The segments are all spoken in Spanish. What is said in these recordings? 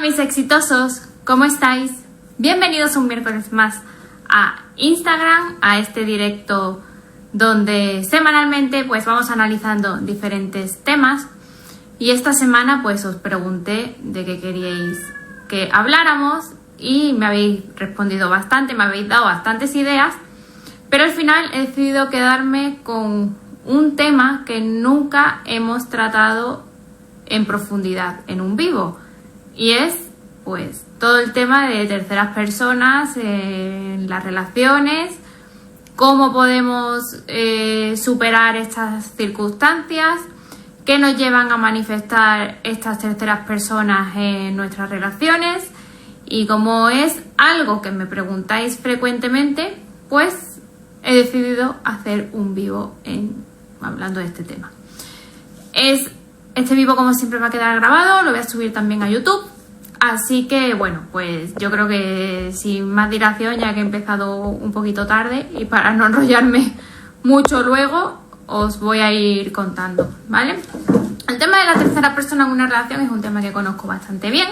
mis exitosos, ¿cómo estáis? Bienvenidos un miércoles más a Instagram, a este directo donde semanalmente pues vamos analizando diferentes temas. Y esta semana pues os pregunté de qué queríais que habláramos y me habéis respondido bastante, me habéis dado bastantes ideas, pero al final he decidido quedarme con un tema que nunca hemos tratado en profundidad en un vivo, y es pues todo el tema de terceras personas en las relaciones, cómo podemos superar estas circunstancias, qué nos llevan a manifestar estas terceras personas en nuestras relaciones. Y como es algo que me preguntáis frecuentemente, pues he decidido hacer un vivo hablando de este tema. Este vivo, como siempre, va a quedar grabado, lo voy a subir también a YouTube. Así que, bueno, pues yo creo que sin más dilación, ya que he empezado un poquito tarde y para no enrollarme mucho luego, os voy a ir contando, ¿vale? El tema de la tercera persona en una relación es un tema que conozco bastante bien.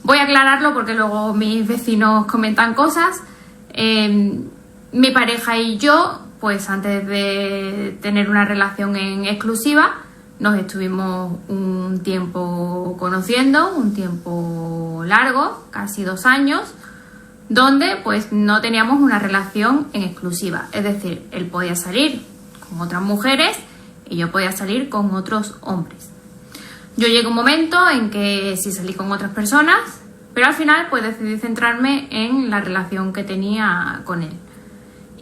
Voy a aclararlo porque luego mis vecinos comentan cosas. Mi pareja y yo, pues antes de tener una relación en exclusiva, nos estuvimos un tiempo conociendo, un tiempo largo, casi 2 años, donde pues no teníamos una relación en exclusiva. Es decir, él podía salir con otras mujeres y yo podía salir con otros hombres. Yo llegué a un momento en que sí salí con otras personas, pero al final pues decidí centrarme en la relación que tenía con él.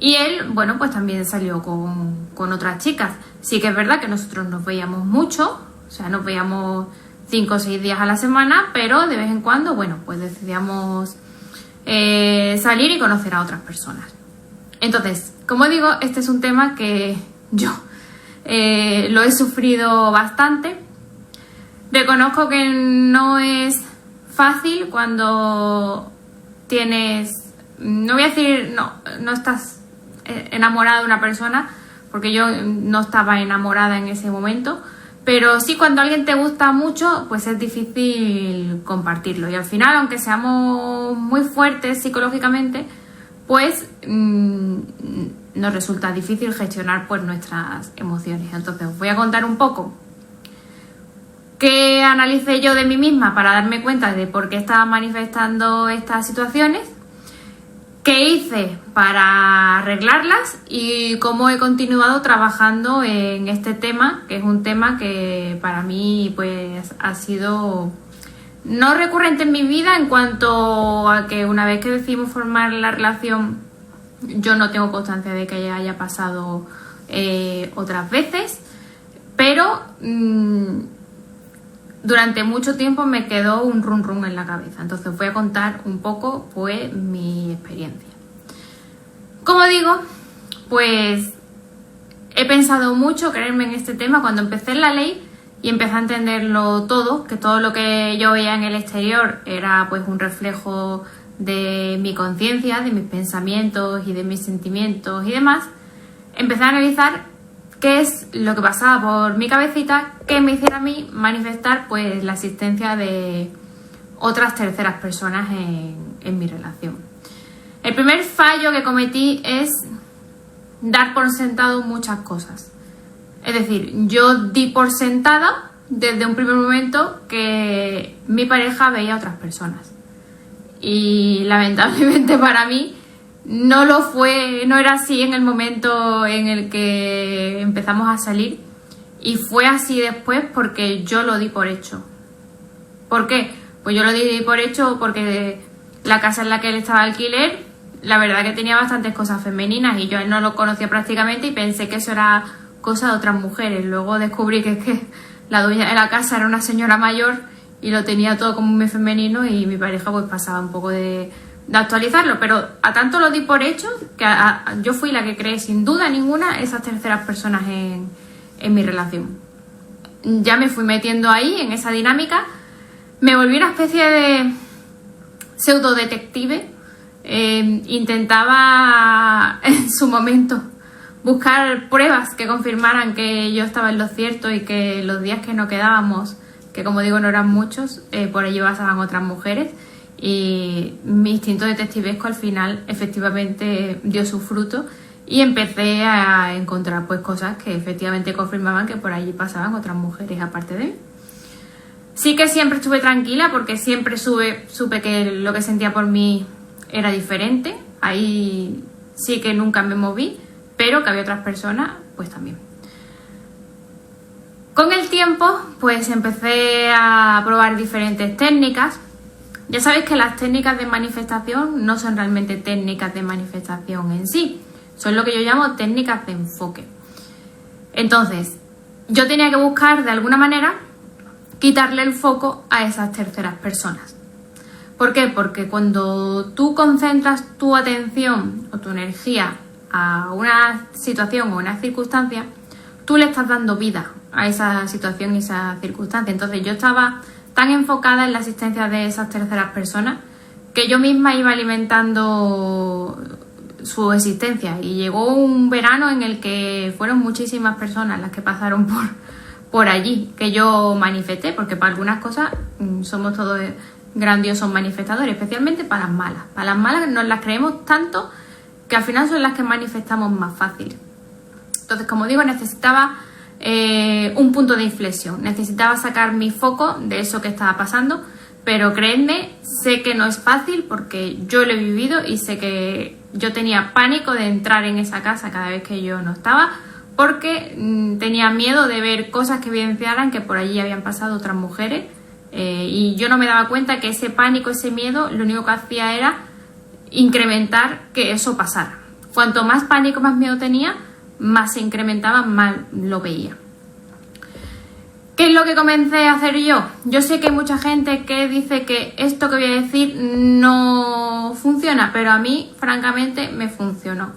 Y él, bueno, pues también salió con otras chicas. Sí que es verdad que nosotros nos veíamos mucho, o sea, nos veíamos 5 o 6 días a la semana, pero de vez en cuando, bueno, pues decidíamos salir y conocer a otras personas. Entonces, como digo, este es un tema que yo lo he sufrido bastante. Reconozco que no es fácil cuando tienes, no voy a decir, no estás enamorada de una persona, porque yo no estaba enamorada en ese momento, pero sí cuando alguien te gusta mucho, pues es difícil compartirlo. Y al final, aunque seamos muy fuertes psicológicamente, pues nos resulta difícil gestionar pues nuestras emociones. Entonces os voy a contar un poco qué analicé yo de mí misma para darme cuenta de por qué estaba manifestando estas situaciones, qué hice para arreglarlas y cómo he continuado trabajando en este tema, que es un tema que para mí pues ha sido no recurrente en mi vida, en cuanto a que una vez que decidimos formar la relación yo no tengo constancia de que haya pasado otras veces, pero durante mucho tiempo me quedó un run run en la cabeza. Entonces voy a contar un poco pues mi experiencia. Como digo, pues he pensado mucho creerme en este tema cuando empecé en la ley y empecé a entenderlo todo, que todo lo que yo veía en el exterior era pues un reflejo de mi conciencia, de mis pensamientos y de mis sentimientos y demás. Empecé a analizar qué es lo que pasaba por mi cabecita que me hiciera a mí manifestar pues la existencia de otras terceras personas en mi relación. El primer fallo que cometí es dar por sentado muchas cosas. Es decir, yo di por sentada desde un primer momento que mi pareja veía a otras personas. Y lamentablemente para mí no lo fue, no era así en el momento en el que empezamos a salir, y fue así después porque yo lo di por hecho. ¿Por qué? Pues yo lo di por hecho porque la casa en la que él estaba de alquiler, la verdad que tenía bastantes cosas femeninas y yo a él no lo conocía prácticamente y pensé que eso era cosa de otras mujeres. Luego descubrí que la dueña de la casa era una señora mayor y lo tenía todo como muy femenino, y mi pareja pues pasaba un poco de actualizarlo, pero a tanto lo di por hecho que yo fui la que creé sin duda ninguna esas terceras personas en mi relación. Ya me fui metiendo ahí en esa dinámica, me volví una especie de pseudo detective. Intentaba en su momento buscar pruebas que confirmaran que yo estaba en lo cierto y que los días que no quedábamos que como digo no eran muchos, por allí pasaban otras mujeres y mi instinto detectivesco al final efectivamente dio su fruto y empecé a encontrar pues cosas que efectivamente confirmaban que por allí pasaban otras mujeres aparte de mí. Sí que siempre estuve tranquila porque siempre supe que lo que sentía por mí era diferente. Ahí sí que nunca me moví, pero que había otras personas, pues también. Con el tiempo, pues empecé a probar diferentes técnicas. Ya sabéis que las técnicas de manifestación no son realmente técnicas de manifestación en sí, son lo que yo llamo técnicas de enfoque. Entonces, yo tenía que buscar de alguna manera quitarle el foco a esas terceras personas. ¿Por qué? Porque cuando tú concentras tu atención o tu energía a una situación o una circunstancia, tú le estás dando vida a esa situación y esa circunstancia. Entonces yo estaba tan enfocada en la existencia de esas terceras personas que yo misma iba alimentando su existencia. Y llegó un verano en el que fueron muchísimas personas las que pasaron por allí, que yo manifesté, porque para algunas cosas somos todos grandiosos manifestadores, especialmente para las malas. Para las malas nos las creemos tanto que al final son las que manifestamos más fácil. Entonces, como digo, necesitaba un punto de inflexión, necesitaba sacar mi foco de eso que estaba pasando, pero creedme, sé que no es fácil porque yo lo he vivido y sé que yo tenía pánico de entrar en esa casa cada vez que yo no estaba, porque tenía miedo de ver cosas que evidenciaran que por allí habían pasado otras mujeres, y yo no me daba cuenta que ese pánico, ese miedo, lo único que hacía era incrementar que eso pasara. Cuanto más pánico, más miedo tenía, más se incrementaba, más lo veía. ¿Qué es lo que comencé a hacer yo? Yo sé que hay mucha gente que dice que esto que voy a decir no funciona, pero a mí, francamente, me funcionó.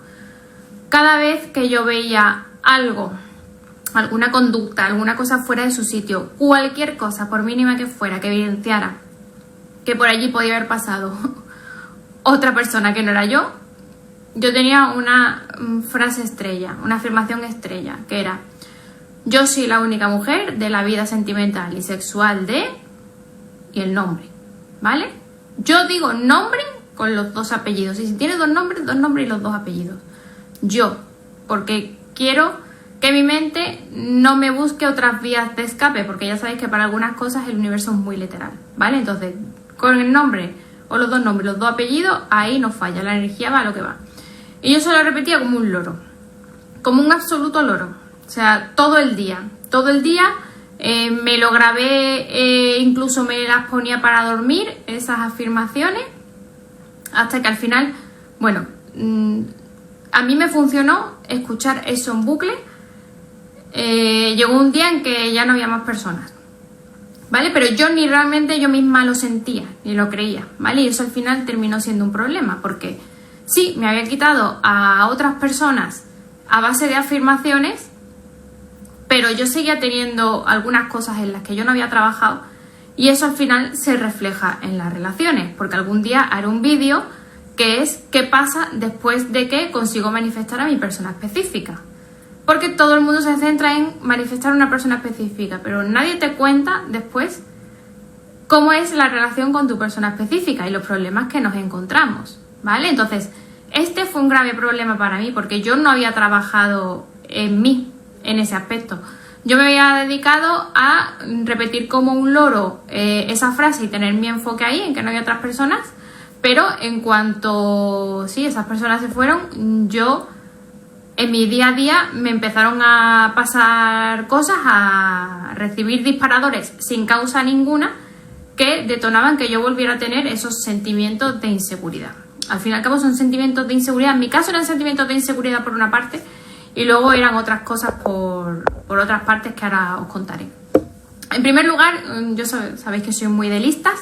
Cada vez que yo veía algo, alguna conducta, alguna cosa fuera de su sitio, cualquier cosa, por mínima que fuera, que evidenciara que por allí podía haber pasado otra persona que no era yo tenía una frase estrella, una afirmación estrella, que era: yo soy la única mujer de la vida sentimental y sexual de... y el nombre, ¿vale? Yo digo nombre con los dos apellidos, y si tiene dos nombres y los dos apellidos. Yo, porque quiero que mi mente no me busque otras vías de escape, porque ya sabéis que para algunas cosas el universo es muy literal, ¿vale? Entonces, con el nombre o los dos nombres, los dos apellidos, ahí no falla, la energía va a lo que va. Y yo se lo repetía como un loro, como un absoluto loro. O sea, todo el día, me lo grabé, incluso me las ponía para dormir, esas afirmaciones, hasta que al final, bueno, a mí me funcionó escuchar eso en bucle. Llegó un día en que ya no había más personas, ¿vale? Pero yo ni realmente yo misma lo sentía, ni lo creía, ¿vale? Y eso al final terminó siendo un problema, porque sí, me había quitado a otras personas a base de afirmaciones, pero yo seguía teniendo algunas cosas en las que yo no había trabajado, y eso al final se refleja en las relaciones, porque algún día haré un vídeo que es qué pasa después de que consigo manifestar a mi persona específica. Porque todo el mundo se centra en manifestar a una persona específica, pero nadie te cuenta después cómo es la relación con tu persona específica y los problemas que nos encontramos, ¿vale? Entonces, este fue un grave problema para mí porque yo no había trabajado en mí en ese aspecto. Yo me había dedicado a repetir como un loro esa frase y tener mi enfoque ahí, en que no había otras personas, pero en cuanto sí, esas personas se fueron, yo en mi día a día me empezaron a pasar cosas, a recibir disparadores sin causa ninguna que detonaban que yo volviera a tener esos sentimientos de inseguridad. Al fin y al cabo son sentimientos de inseguridad. En mi caso eran sentimientos de inseguridad por una parte y luego eran otras cosas por otras partes que ahora os contaré. En primer lugar, yo sabéis que soy muy de listas.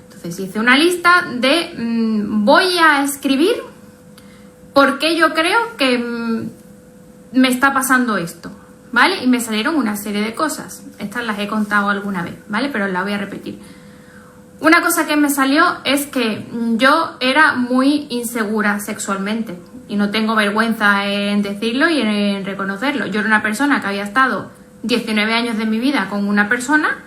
Entonces hice una lista de voy a escribir por qué yo creo que me está pasando esto, ¿vale? Y me salieron una serie de cosas. Estas las he contado alguna vez, ¿vale? Pero las voy a repetir. Una cosa que me salió es que yo era muy insegura sexualmente. Y no tengo vergüenza en decirlo y en reconocerlo. Yo era una persona que había estado 19 años de mi vida con una persona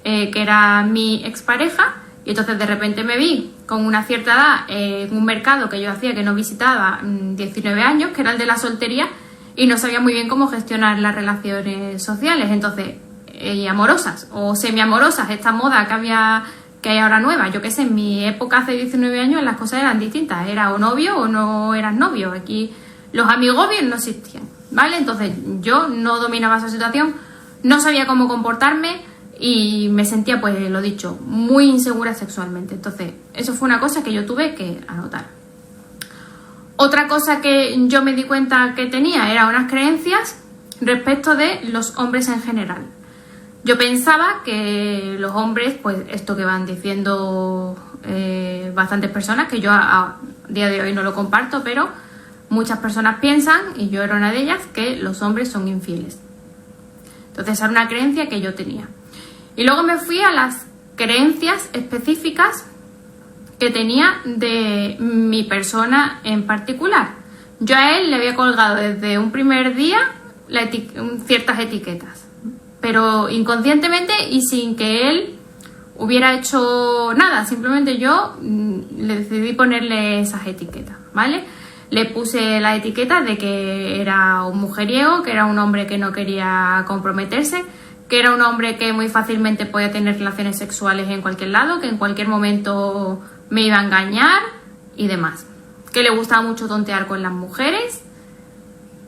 que era mi expareja, y entonces de repente me vi con una cierta edad en un mercado que yo hacía que no visitaba, 19 años, que era el de la soltería, y no sabía muy bien cómo gestionar las relaciones sociales, entonces, y amorosas o semiamorosas, esta moda que hay ahora nueva. Yo qué sé, en mi época hace 19 años las cosas eran distintas, era o novio o no eras novio, aquí los amigobios no existían, ¿vale? Entonces yo no dominaba esa situación, no sabía cómo comportarme y me sentía, pues lo dicho, muy insegura sexualmente. Entonces eso fue una cosa que yo tuve que anotar. Otra cosa que yo me di cuenta que tenía era unas creencias respecto de los hombres en general. Yo pensaba que los hombres, pues esto que van diciendo bastantes personas, que yo a día de hoy no lo comparto, pero muchas personas piensan, y yo era una de ellas, que los hombres son infieles. Entonces era una creencia que yo tenía. Y luego me fui a las creencias específicas que tenía de mi persona en particular. Yo a él le había colgado desde un primer día ciertas etiquetas, pero inconscientemente y sin que él hubiera hecho nada, simplemente yo le decidí ponerle esas etiquetas, ¿vale? Le puse la etiqueta de que era un mujeriego, que era un hombre que no quería comprometerse, que era un hombre que muy fácilmente podía tener relaciones sexuales en cualquier lado, que en cualquier momento me iba a engañar y demás, que le gustaba mucho tontear con las mujeres.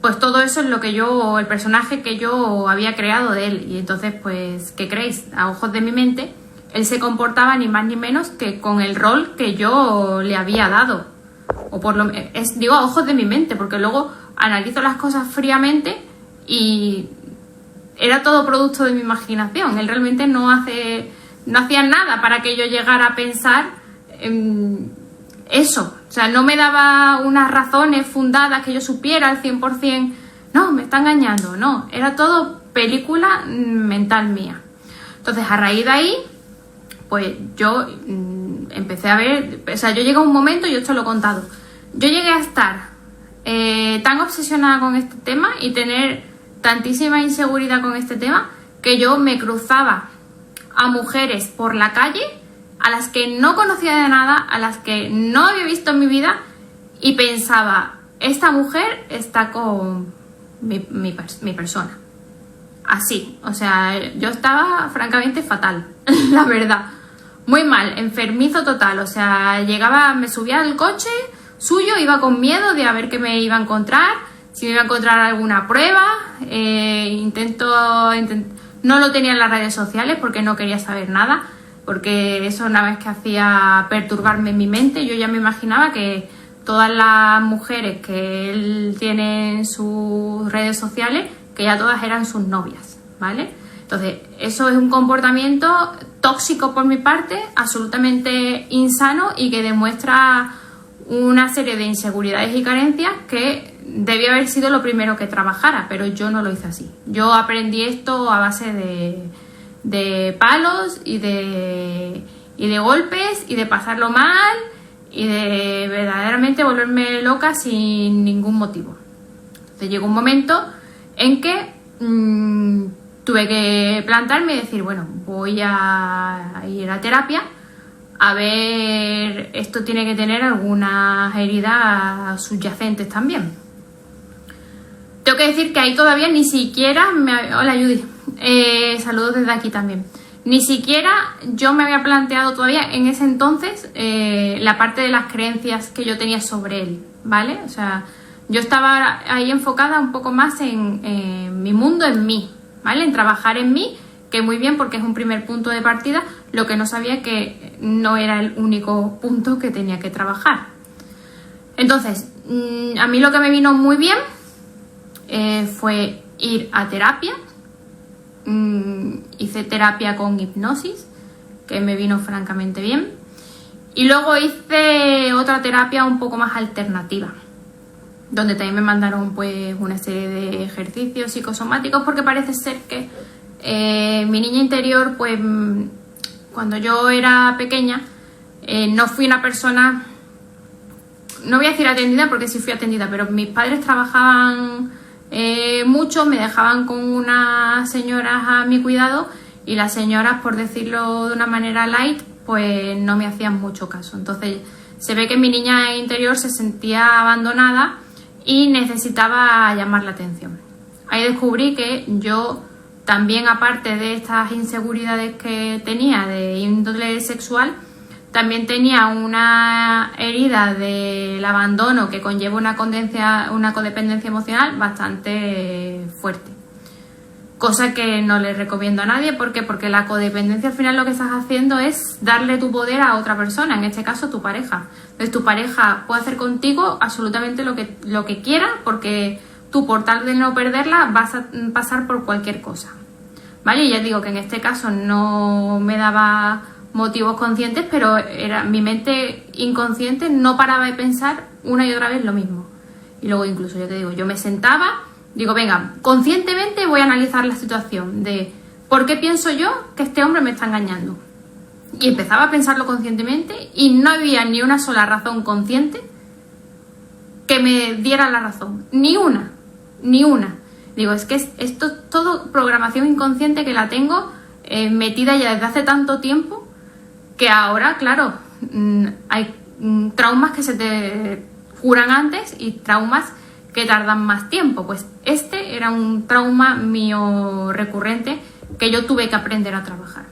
Pues todo eso es lo que el personaje que yo había creado de él. Y entonces, pues, ¿qué creéis? A ojos de mi mente, él se comportaba ni más ni menos que con el rol que yo le había dado. O por lo digo a ojos de mi mente, porque luego analizo las cosas fríamente y era todo producto de mi imaginación. Él realmente no hacía nada para que yo llegara a pensar eso. O sea, no me daba unas razones fundadas que yo supiera al 100%, no, me está engañando, no, era todo película mental mía. Entonces, a raíz de ahí, pues yo empecé a ver, o sea, yo llegué a un momento, yo esto lo he contado, yo llegué a estar tan obsesionada con este tema y tener tantísima inseguridad con este tema, que yo me cruzaba a mujeres por la calle a las que no conocía de nada, a las que no había visto en mi vida, y pensaba, esta mujer está con mi persona. Así, o sea, yo estaba francamente fatal, la verdad. Muy mal, enfermizo total, o sea, me subía al coche suyo, iba con miedo de a ver qué me iba a encontrar, si me iba a encontrar alguna prueba, no lo tenía en las redes sociales porque no quería saber nada, porque eso una vez que hacía perturbarme en mi mente. Yo ya me imaginaba que todas las mujeres que él tiene en sus redes sociales, que ya todas eran sus novias, ¿vale? Entonces, eso es un comportamiento tóxico por mi parte, absolutamente insano y que demuestra una serie de inseguridades y carencias que debía haber sido lo primero que trabajara, pero yo no lo hice así. Yo aprendí esto a base de palos y de golpes y de pasarlo mal y de verdaderamente volverme loca sin ningún motivo. Entonces llegó un momento en que tuve que plantarme y decir, bueno, voy a ir a terapia, a ver, esto tiene que tener algunas heridas subyacentes también. Tengo que decir que ahí todavía ni siquiera Hola Judy, saludos desde aquí también. Ni siquiera yo me había planteado todavía en ese entonces la parte de las creencias que yo tenía sobre él, ¿vale? O sea, yo estaba ahí enfocada un poco más en mi mundo, en mí, ¿vale? En trabajar en mí, que muy bien porque es un primer punto de partida, lo que no sabía que no era el único punto que tenía que trabajar. Entonces, a mí lo que me vino muy bien fue ir a terapia. Hice terapia con hipnosis, que me vino francamente bien, y luego hice otra terapia un poco más alternativa, donde también me mandaron pues una serie de ejercicios psicosomáticos, porque parece ser que mi niña interior, pues cuando yo era pequeña, no fui una persona, no voy a decir atendida porque sí fui atendida, pero mis padres trabajaban mucho, me dejaban con unas señoras a mi cuidado y las señoras, por decirlo de una manera light, pues no me hacían mucho caso. Entonces se ve que mi niña interior se sentía abandonada y necesitaba llamar la atención. Ahí descubrí que yo también, aparte de estas inseguridades que tenía de índole sexual, también tenía una herida del abandono que conlleva una codependencia emocional bastante fuerte. Cosa que no le recomiendo a nadie. ¿Por qué? Porque la codependencia al final lo que estás haciendo es darle tu poder a otra persona, en este caso tu pareja. Entonces tu pareja puede hacer contigo absolutamente lo que quiera, porque tú, por tal de no perderla, vas a pasar por cualquier cosa. ¿Vale? Y ya digo que en este caso no me daba motivos conscientes, pero mi mente inconsciente no paraba de pensar una y otra vez lo mismo. Y luego incluso, ya te digo, yo me sentaba, digo, venga, conscientemente voy a analizar la situación de por qué pienso yo que este hombre me está engañando. Y empezaba a pensarlo conscientemente y no había ni una sola razón consciente que me diera la razón. Ni una. Digo, es que esto es todo programación inconsciente que la tengo metida ya desde hace tanto tiempo, que ahora, claro, hay traumas que se te curan antes y traumas que tardan más tiempo. Pues este era un trauma mío recurrente que yo tuve que aprender a trabajar.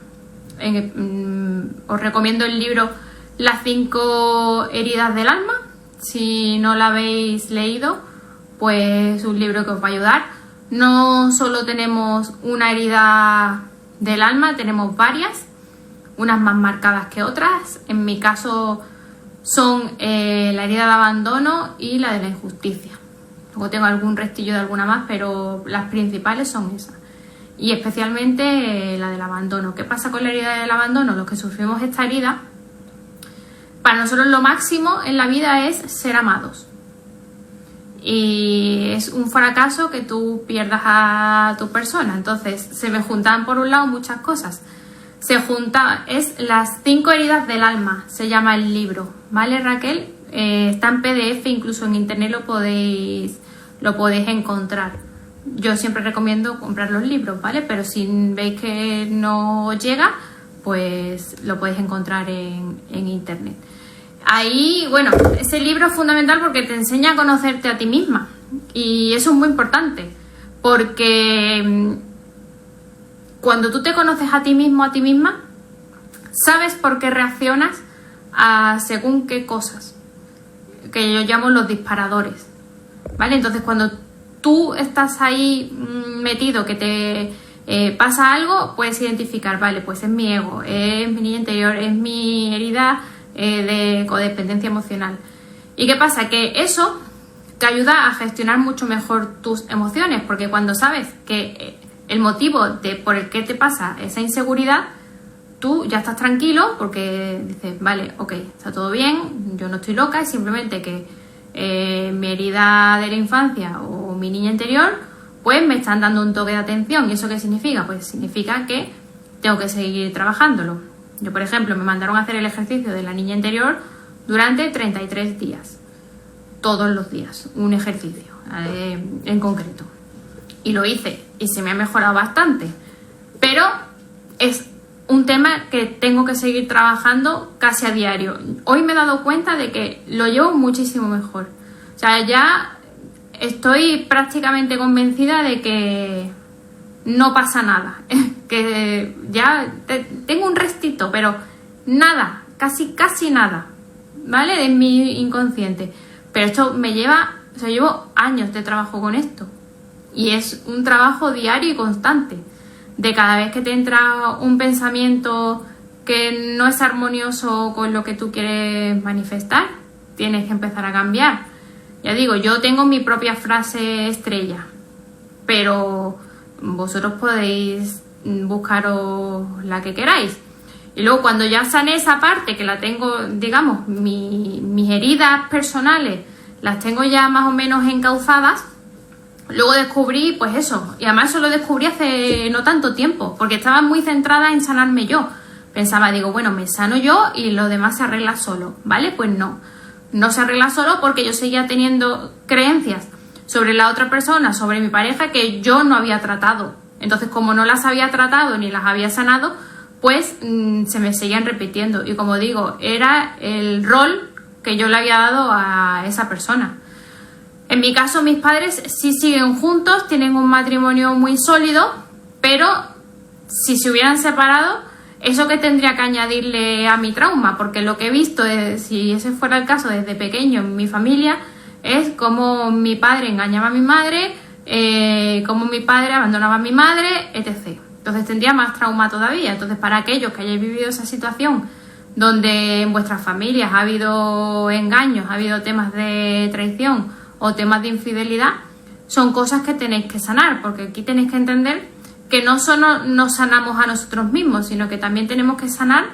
Os recomiendo el libro Las 5 heridas del alma. Si no lo habéis leído, pues es un libro que os va a ayudar. No solo tenemos una herida del alma, tenemos varias, unas más marcadas que otras. En mi caso son la herida de abandono y la de la injusticia. Luego tengo algún restillo de alguna más, pero las principales son esas. Y especialmente la del abandono. ¿Qué pasa con la herida del abandono? Los que sufrimos esta herida, para nosotros lo máximo en la vida es ser amados. Y es un fracaso que tú pierdas a tu persona. Entonces se me juntan por un lado muchas cosas. Es las 5 heridas del alma, se llama el libro, ¿vale, Raquel? Está en PDF, incluso en internet lo podéis encontrar. Yo siempre recomiendo comprar los libros, ¿vale? Pero si veis que no llega, pues lo podéis encontrar en internet. Ahí, bueno, ese libro es fundamental porque te enseña a conocerte a ti misma. Y eso es muy importante, porque cuando tú te conoces a ti mismo, a ti misma, sabes por qué reaccionas a según qué cosas, que yo llamo los disparadores, ¿vale? Entonces, cuando tú estás ahí metido, que te pasa algo, puedes identificar, vale, pues es mi ego, es mi niña interior, es mi herida de codependencia emocional. ¿Y qué pasa? Que eso te ayuda a gestionar mucho mejor tus emociones, porque cuando sabes que el motivo por el que te pasa esa inseguridad, tú ya estás tranquilo porque dices, vale, ok, está todo bien, yo no estoy loca, es simplemente que mi herida de la infancia o mi niña interior, pues me están dando un toque de atención. ¿Y eso qué significa? Pues significa que tengo que seguir trabajándolo. Yo, por ejemplo, me mandaron a hacer el ejercicio de la niña interior durante 33 días. Todos los días, un ejercicio en concreto. Y lo hice y se me ha mejorado bastante. Pero es un tema que tengo que seguir trabajando casi a diario. Hoy me he dado cuenta de que lo llevo muchísimo mejor. O sea, ya estoy prácticamente convencida de que no pasa nada. Que ya tengo un restito, pero nada, casi nada, ¿vale? De mi inconsciente. Pero esto me lleva, o sea, llevo años de trabajo con esto. Y es un trabajo diario y constante. De cada vez que te entra un pensamiento que no es armonioso con lo que tú quieres manifestar, tienes que empezar a cambiar. Ya digo, yo tengo mi propia frase estrella, pero vosotros podéis buscaros la que queráis. Y luego, cuando ya sané esa parte, que la tengo, digamos, mis heridas personales las tengo ya más o menos encauzadas, luego descubrí, pues eso, y además eso lo descubrí hace no tanto tiempo, porque estaba muy centrada en sanarme yo. Pensaba, digo, bueno, me sano yo y lo demás se arregla solo, ¿vale? Pues no se arregla solo, porque yo seguía teniendo creencias sobre la otra persona, sobre mi pareja, que yo no había tratado. Entonces, como no las había tratado ni las había sanado, pues se me seguían repitiendo. Y como digo, era el rol que yo le había dado a esa persona. En mi caso, mis padres sí siguen juntos, tienen un matrimonio muy sólido, pero si se hubieran separado, ¿eso qué tendría que añadirle a mi trauma? Porque lo que he visto, si ese fuera el caso desde pequeño en mi familia, es cómo mi padre engañaba a mi madre, cómo mi padre abandonaba a mi madre, etc. Entonces tendría más trauma todavía. Entonces, para aquellos que hayáis vivido esa situación donde en vuestras familias ha habido engaños, ha habido temas de traición o temas de infidelidad, son cosas que tenéis que sanar, porque aquí tenéis que entender que no solo nos sanamos a nosotros mismos, sino que también tenemos que sanar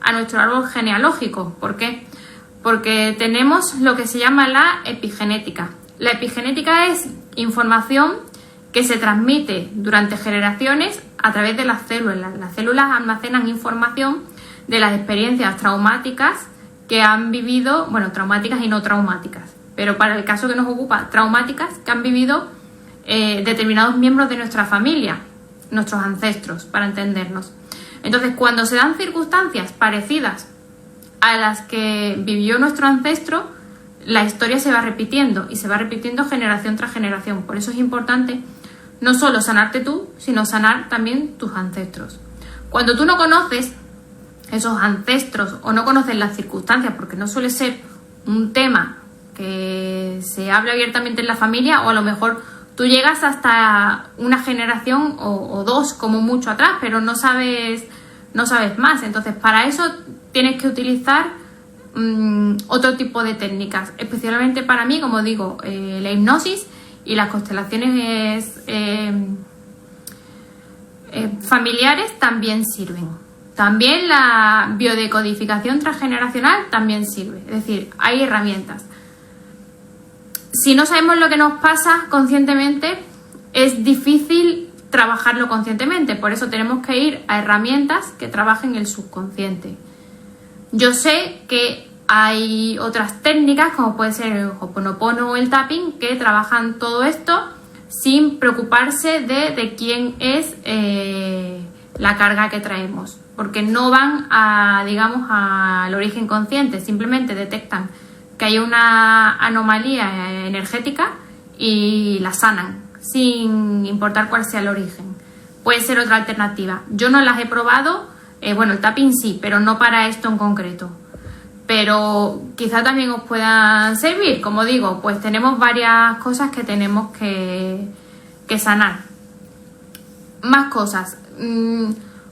a nuestro árbol genealógico. ¿Por qué? Porque tenemos lo que se llama la epigenética. La epigenética es información que se transmite durante generaciones a través de las células. Las células almacenan información de las experiencias traumáticas que han vivido, bueno, traumáticas y no traumáticas, pero para el caso que nos ocupa, traumáticas que han vivido determinados miembros de nuestra familia, nuestros ancestros, para entendernos. Entonces, cuando se dan circunstancias parecidas a las que vivió nuestro ancestro, la historia se va repitiendo y se va repitiendo generación tras generación. Por eso es importante no solo sanarte tú, sino sanar también tus ancestros. Cuando tú no conoces esos ancestros o no conoces las circunstancias, porque no suele ser un tema que se hable abiertamente en la familia, o a lo mejor tú llegas hasta una generación o dos como mucho atrás, pero no sabes más. Entonces, para eso tienes que utilizar otro tipo de técnicas. Especialmente para mí, como digo, la hipnosis y las constelaciones familiares también sirven. También la biodecodificación transgeneracional también sirve. Es decir, hay herramientas. Si no sabemos lo que nos pasa conscientemente, es difícil trabajarlo conscientemente. Por eso tenemos que ir a herramientas que trabajen el subconsciente. Yo sé que hay otras técnicas, como puede ser el Ho'oponopono o el tapping, que trabajan todo esto sin preocuparse de quién es la carga que traemos, porque no van digamos, al origen consciente, simplemente detectan que hay una anomalía energética y la sanan, sin importar cuál sea el origen. Puede ser otra alternativa. Yo no las he probado, bueno, el tapping sí, pero no para esto en concreto. Pero quizá también os puedan servir. Como digo, pues tenemos varias cosas que tenemos que sanar. Más cosas.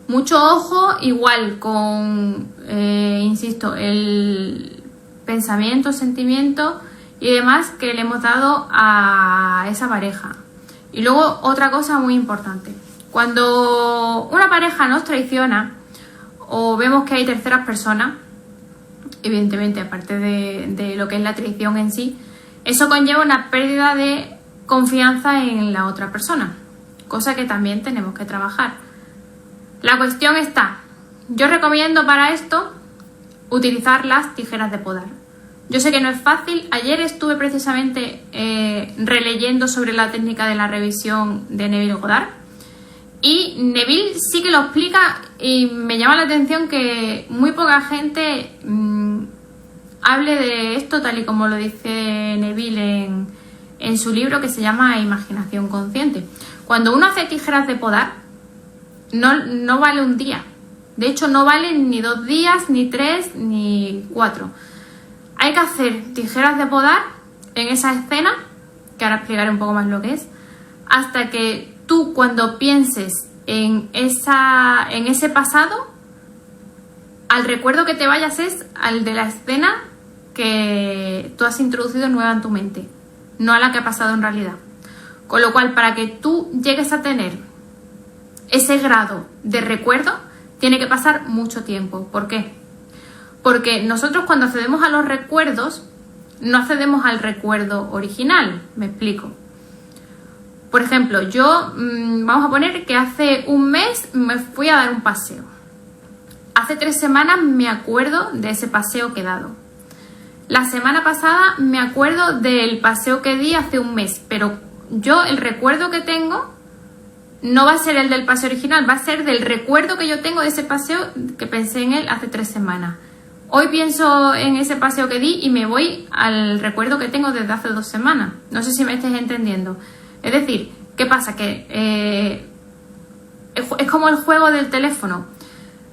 Mucho ojo, igual con, insisto, el pensamiento, sentimiento y demás que le hemos dado a esa pareja. Y luego otra cosa muy importante. Cuando una pareja nos traiciona o vemos que hay terceras personas, evidentemente aparte de lo que es la traición en sí, eso conlleva una pérdida de confianza en la otra persona, cosa que también tenemos que trabajar. La cuestión está, yo recomiendo para esto utilizar las tijeras de podar. Yo sé que no es fácil. Ayer estuve precisamente releyendo sobre la técnica de la revisión de Neville Goddard, y Neville sí que lo explica, y me llama la atención que muy poca gente hable de esto tal y como lo dice Neville en su libro, que se llama Imaginación Consciente. Cuando uno hace tijeras de podar, no vale un día. De hecho, no valen ni 2 días, ni 3, ni 4. Hay que hacer tijeras de podar en esa escena, que ahora explicaré un poco más lo que es, hasta que tú, cuando pienses en ese pasado, al recuerdo que te vayas es al de la escena que tú has introducido nueva en tu mente, no a la que ha pasado en realidad. Con lo cual, para que tú llegues a tener ese grado de recuerdo, tiene que pasar mucho tiempo. ¿Por qué? Porque nosotros, cuando accedemos a los recuerdos, no accedemos al recuerdo original. Me explico. Por ejemplo, yo, vamos a poner que hace un mes me fui a dar un paseo. Hace 3 semanas me acuerdo de ese paseo que he dado. La semana pasada me acuerdo del paseo que di hace un mes, pero yo el recuerdo que tengo no va a ser el del paseo original, va a ser del recuerdo que yo tengo de ese paseo, que pensé en él hace 3 semanas. Hoy pienso en ese paseo que di y me voy al recuerdo que tengo desde hace 2 semanas. No sé si me estés entendiendo. Es decir, ¿qué pasa? Que es como el juego del teléfono.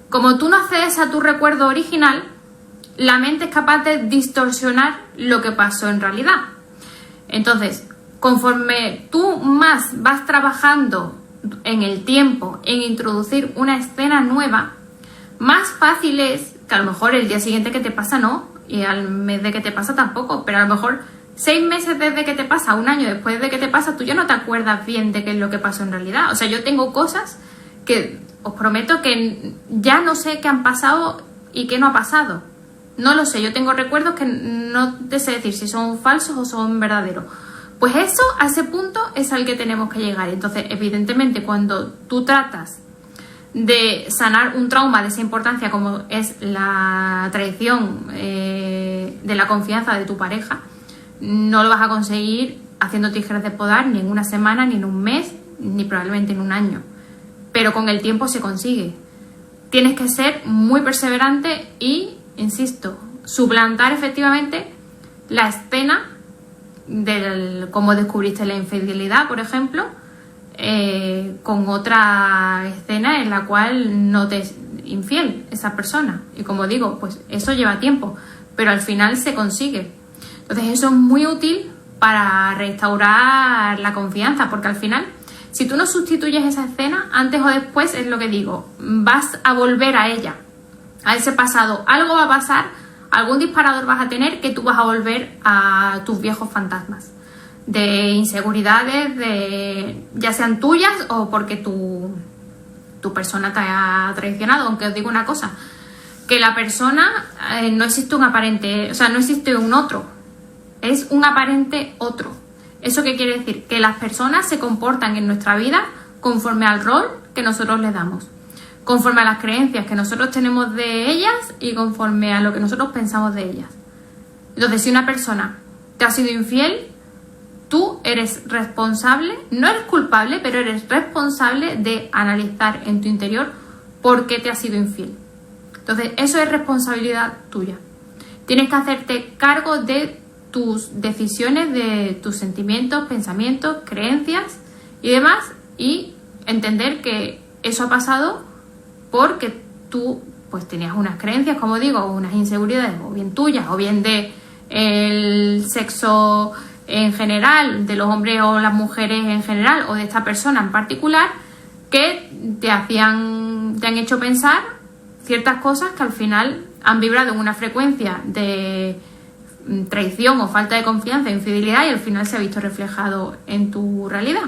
Como tú no accedes a tu recuerdo original, la mente es capaz de distorsionar lo que pasó en realidad. Entonces, conforme tú más vas trabajando en el tiempo en introducir una escena nueva, más fácil es que a lo mejor el día siguiente que te pasa no, y al mes de que te pasa tampoco, pero a lo mejor 6 meses desde que te pasa, 1 año después de que te pasa, tú ya no te acuerdas bien de qué es lo que pasó en realidad. O sea, yo tengo cosas que os prometo que ya no sé qué han pasado y qué no ha pasado. No lo sé, yo tengo recuerdos que no te sé decir si son falsos o son verdaderos. Pues eso, a ese punto es al que tenemos que llegar. Entonces, evidentemente, cuando tú tratas de sanar un trauma de esa importancia como es la traición de la confianza de tu pareja, no lo vas a conseguir haciendo tijeras de podar ni en 1 semana, ni en 1 mes, ni probablemente en 1 año. Pero con el tiempo se consigue. Tienes que ser muy perseverante y, insisto, suplantar efectivamente la escena del cómo descubriste la infidelidad, por ejemplo, con otra escena en la cual no te es infiel esa persona. Y como digo, pues eso lleva tiempo, pero al final se consigue. Entonces eso es muy útil para restaurar la confianza, porque al final, si tú no sustituyes esa escena, antes o después, es lo que digo, vas a volver a ella, a ese pasado. Algo va a pasar, algún disparador vas a tener que tú vas a volver a tus viejos fantasmas de inseguridades, ya sean tuyas o porque tu persona te ha traicionado. Aunque os digo una cosa, que la persona no existe un aparente, o sea, no existe un otro, es un aparente otro. ¿Eso qué quiere decir? Que las personas se comportan en nuestra vida conforme al rol que nosotros les damos, conforme a las creencias que nosotros tenemos de ellas y conforme a lo que nosotros pensamos de ellas. Entonces, si una persona te ha sido infiel, tú eres responsable, no eres culpable, pero eres responsable de analizar en tu interior por qué te ha sido infiel. Entonces, eso es responsabilidad tuya. Tienes que hacerte cargo de tus decisiones, de tus sentimientos, pensamientos, creencias y demás, y entender que eso ha pasado porque tú pues tenías unas creencias, como digo, unas inseguridades, o bien tuyas, o bien de el sexo en general, de los hombres o las mujeres en general, o de esta persona en particular, que te han hecho pensar ciertas cosas que al final han vibrado en una frecuencia de traición o falta de confianza, infidelidad, y al final se ha visto reflejado en tu realidad.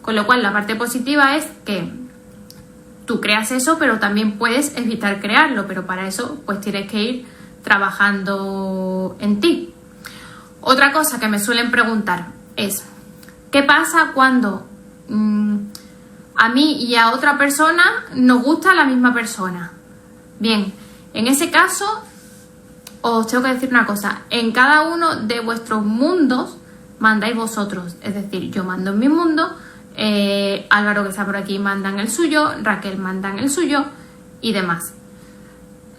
Con lo cual, la parte positiva es que tú creas eso, pero también puedes evitar crearlo, pero para eso pues tienes que ir trabajando en ti. Otra cosa que me suelen preguntar es, ¿qué pasa cuando a mí y a otra persona nos gusta la misma persona? Bien, en ese caso os tengo que decir una cosa, en cada uno de vuestros mundos mandáis vosotros, es decir, yo mando en mi mundo, Álvaro, que está por aquí, manda en el suyo, Raquel manda en el suyo y demás.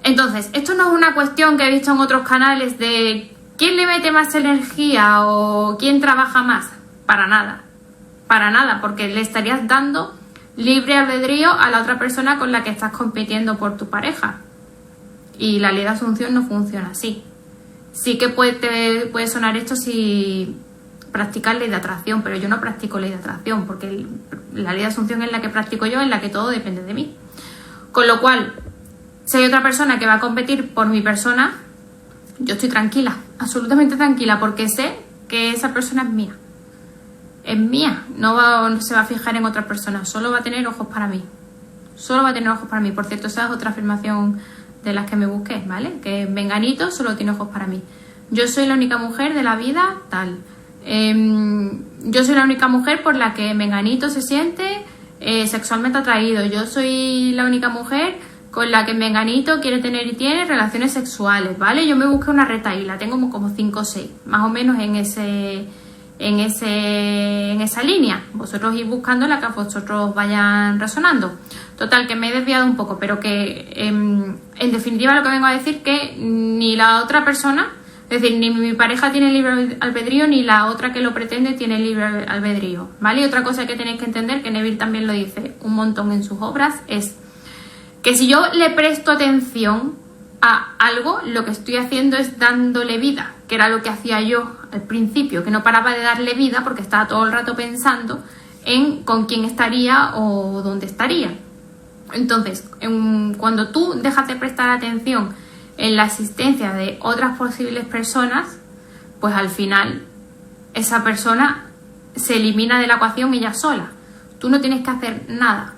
Entonces, esto no es una cuestión que he visto en otros canales de quién le mete más energía o quién trabaja más. Para nada, porque le estarías dando libre albedrío a la otra persona con la que estás compitiendo por tu pareja. Y la ley de asunción no funciona así. Sí que puede sonar esto si practicas ley de atracción, pero yo no practico ley de atracción, porque la ley de asunción es la que practico yo, en la que todo depende de mí. Con lo cual, si hay otra persona que va a competir por mi persona, yo estoy tranquila, absolutamente tranquila, porque sé que esa persona es mía. Es mía, no se va a fijar en otra persona, solo va a tener ojos para mí. Solo va a tener ojos para mí. Por cierto, esa es otra afirmación de las que me busqué, ¿vale? Que Menganito solo tiene ojos para mí. Yo soy la única mujer de la vida, tal. Yo soy la única mujer por la que Menganito se siente sexualmente atraído. Yo soy la única mujer con la que Menganito quiere tener y tiene relaciones sexuales, ¿vale? Yo me busqué una retahíla, tengo como 5 o 6, más o menos en en esa línea. Vosotros ir buscando la que a vosotros vayan resonando. Total, que me he desviado un poco, pero que en definitiva lo que vengo a decir que ni la otra persona, es decir, ni mi pareja tiene libre albedrío, ni la otra que lo pretende tiene libre albedrío, ¿vale? Y otra cosa que tenéis que entender, que Neville también lo dice un montón en sus obras, es que si yo le presto atención a algo, lo que estoy haciendo es dándole vida, que era lo que hacía yo al principio, que no paraba de darle vida porque estaba todo el rato pensando en con quién estaría o dónde estaría. Entonces, cuando tú dejas de prestar atención en la existencia de otras posibles personas, pues al final esa persona se elimina de la ecuación ella sola. Tú no tienes que hacer nada.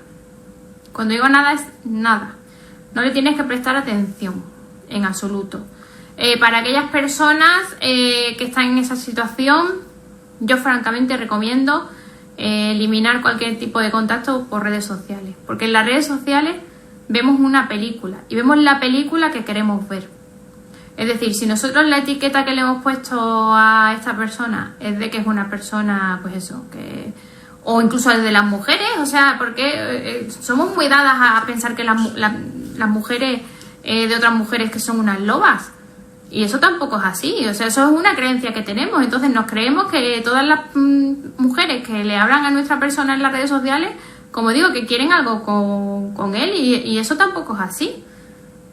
Cuando digo nada es nada. No le tienes que prestar atención en absoluto. Para aquellas personas que están en esa situación, yo francamente recomiendo eliminar cualquier tipo de contacto por redes sociales, porque en las redes sociales vemos una película y vemos la película que queremos ver. Es decir, si nosotros la etiqueta que le hemos puesto a esta persona es de que es una persona, pues eso, que o incluso el de las mujeres, o sea, porque somos muy dadas a pensar que las mujeres de otras mujeres que son unas lobas. Y eso tampoco es así, o sea, eso es una creencia que tenemos. Entonces nos creemos que todas las mujeres que le hablan a nuestra persona en las redes sociales, como digo, que quieren algo con él, y eso tampoco es así.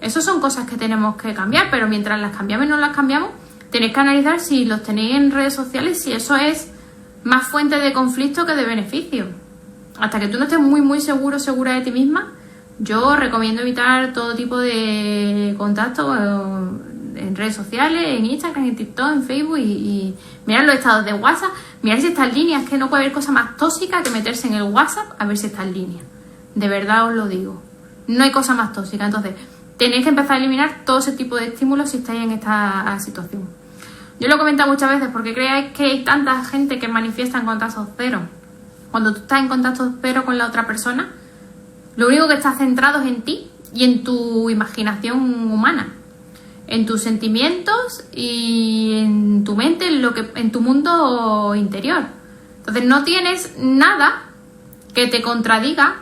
Eso son cosas que tenemos que cambiar, pero mientras las cambiamos y no las cambiamos, tenéis que analizar si los tenéis en redes sociales, si eso es más fuente de conflicto que de beneficio. Hasta que tú no estés muy segura de ti misma, yo recomiendo evitar todo tipo de contacto en redes sociales, en Instagram, en TikTok, en Facebook y mirar los estados de WhatsApp, mirar si está en línea. Es que no puede haber cosa más tóxica que meterse en el WhatsApp a ver si está en línea. De verdad os lo digo. No hay cosa más tóxica. Entonces, tenéis que empezar a eliminar todo ese tipo de estímulos si estáis en esta situación. Yo lo he comentado muchas veces, porque creáis que hay tanta gente que manifiesta en contacto cero. Cuando tú estás en contacto cero con la otra persona, lo único que estás centrado es en ti y en tu imaginación humana, en tus sentimientos y en tu mente, en tu mundo interior. Entonces no tienes nada que te contradiga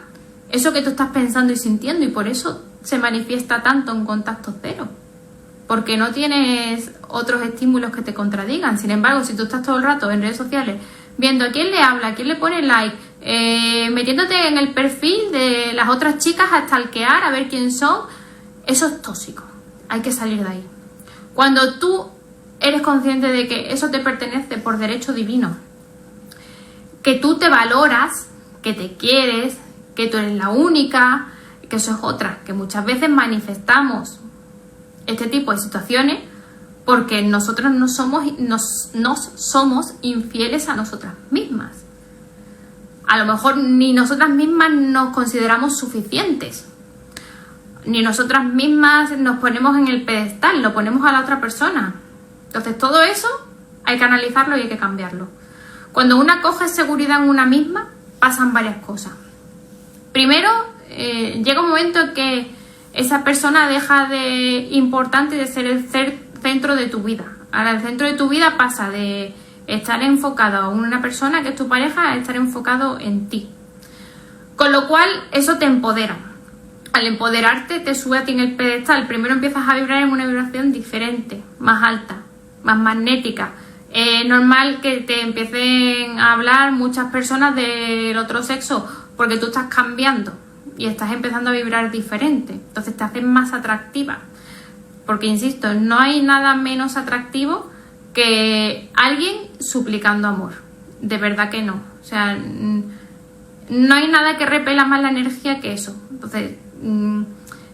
eso que tú estás pensando y sintiendo, y por eso se manifiesta tanto en contacto cero, porque no tienes otros estímulos que te contradigan. Sin embargo, si tú estás todo el rato en redes sociales viendo a quién le habla, a quién le pone like, metiéndote en el perfil de las otras chicas a stalkear, a ver quién son, eso es tóxico. Hay que salir de ahí. Cuando tú eres consciente de que eso te pertenece por derecho divino, que tú te valoras, que te quieres, que tú eres la única, que eso es otra, que muchas veces manifestamos este tipo de situaciones porque nosotros nos somos infieles a nosotras mismas. A lo mejor ni nosotras mismas nos consideramos suficientes, ni nosotras mismas nos ponemos en el pedestal, lo ponemos a la otra persona. Entonces todo eso hay que analizarlo y hay que cambiarlo. Cuando una coge seguridad en una misma, pasan varias cosas. Primero, llega un momento en que esa persona deja de importante de ser el centro de tu vida. Ahora el centro de tu vida pasa de estar enfocado en una persona que es tu pareja a estar enfocado en ti. Con lo cual eso te empodera. Al empoderarte te sube a ti en el pedestal. Primero empiezas a vibrar en una vibración diferente, más alta, más magnética. Es normal que te empiecen a hablar muchas personas del otro sexo porque tú estás cambiando y estás empezando a vibrar diferente. Entonces te haces más atractiva. Porque, insisto, no hay nada menos atractivo que alguien suplicando amor. De verdad que no. O sea, no hay nada que repela más la energía que eso. Entonces,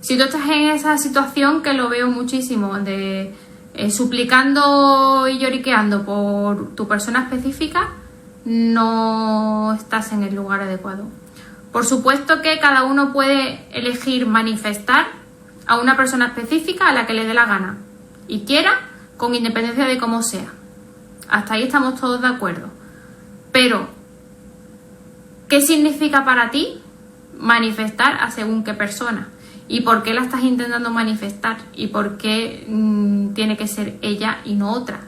si tú estás en esa situación, que lo veo muchísimo, de suplicando y lloriqueando por tu persona específica, no estás en el lugar adecuado. Por supuesto que cada uno puede elegir manifestar a una persona específica a la que le dé la gana y quiera, con independencia de cómo sea. Hasta ahí estamos todos de acuerdo. Pero, ¿qué significa para ti manifestar a según qué persona? ¿Y por qué la estás intentando manifestar? ¿Y por qué tiene que ser ella y no otra?